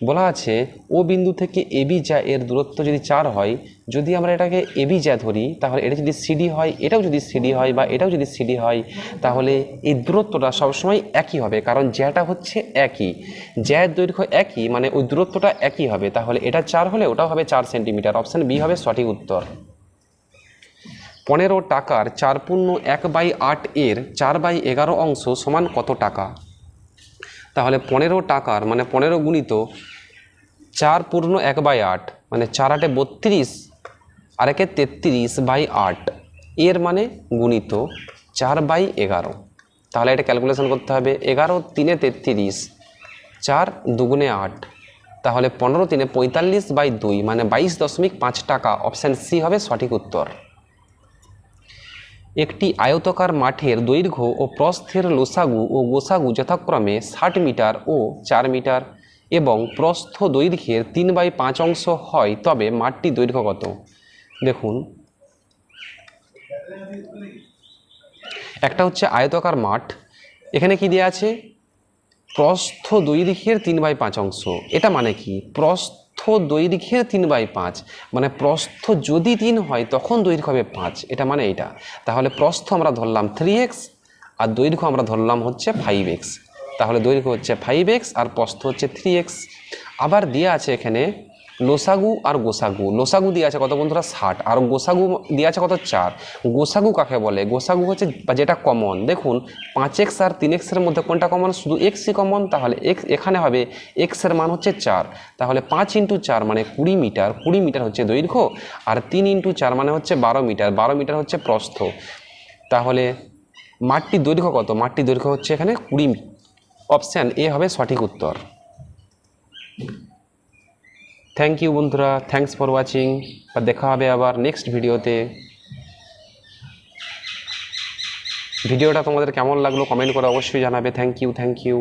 বলা আছে ও বিন্দু থেকে এবি জ্যা এর দূরত্ব যদি 4 হয়, যদি আমরা এটাকে এবি জ্যা ধরি, তাহলে এটা যদি সিডি হয়, এটাও যদি সিডি হয় বা এটাও যদি সিডি হয়, তাহলে এই দূরত্বটা সবসময় একই হবে, কারণ জ্যাটা হচ্ছে একই, জ্যার দৈর্ঘ্য একই মানে ওই দূরত্বটা একই হবে। তাহলে এটা 4 হলে ওটাও হবে 4 সেন্টিমিটার। অপশান বি হবে সঠিক উত্তর। 15 টাকার 4/1/8 এর 4/11 অংশ সমান কত টাকা? তাহলে 15 টাকার মানে 15 গুণিত 4/1/8 মানে 4 8 32 আর 1 33/8 এর মানে গুণিত 4/11। তাহলে এটা ক্যালকুলেশন করতে হবে। 11 3 33, 4 2 8, তাহলে 15 3 45/2 মানে 22.5 টাকা। অপশান সি হবে সঠিক উত্তর। একটি আয়তকার মাঠের দৈর্ঘ্য ও প্রস্থের লসাগু ও গোসাগু যথাক্রমে 60 মিটার ও 4 মিটার এবং প্রস্থ দৈর্ঘ্যের 3/5 অংশ হয়, তবে মাঠটির দৈর্ঘ্য কত? দেখুন একটা হচ্ছে আয়তকার মাঠ, এখানে কি দেওয়া আছে? প্রস্থ দৈর্ঘ্যের 3/5 অংশ। এটা মানে কি? প্রস্থ দৈর্ঘ্যের 3/5 মানে প্রস্থ যদি 3 হয় তখন দৈর্ঘ্য হবে 5, এটা মানে এইটা। তাহলে প্রস্থ আমরা ধরলাম 3x আর দৈর্ঘ্য আমরা ধরলাম হচ্ছে 5x। তাহলে দৈর্ঘ্য হচ্ছে 5x আর প্রস্থ হচ্ছে 3x। আবার দেওয়া আছে এখানে লসাগু আর গোসাগু। লসাগু দিয়ে আছে কত বন্ধুরা? 60, আর গোসাগু দিয়ে আছে কত? 4। গোসাগু কাকে বলে? গোসাগু হচ্ছে যেটা কমন। দেখুন 5x আর 3x এর মধ্যে কোনটা কমন? শুধু xই কমন। তাহলে x এখানে হবে, x এর মান হচ্ছে 4, তাহলে 5 × 4 মানে 20 মিটার। 20 মিটার হচ্ছে দৈর্ঘ্য, আর 3 × 4 মানে হচ্ছে 12 মিটার। 12 মিটার হচ্ছে প্রস্থ। তাহলে মাঠটির দৈর্ঘ্য কত? মাঠটির দৈর্ঘ্য হচ্ছে এখানে 20। অপশান এ হবে সঠিক উত্তর। থ্যাংক ইউ বন্ধুরা, থ্যাংকস ফর ওয়াচিং। আর দেখা হবে আবার নেক্সট ভিডিওতে। ভিডিওটা তোমাদের কেমন লাগলো কমেন্ট করে অবশ্যই জানাবে। Thank you.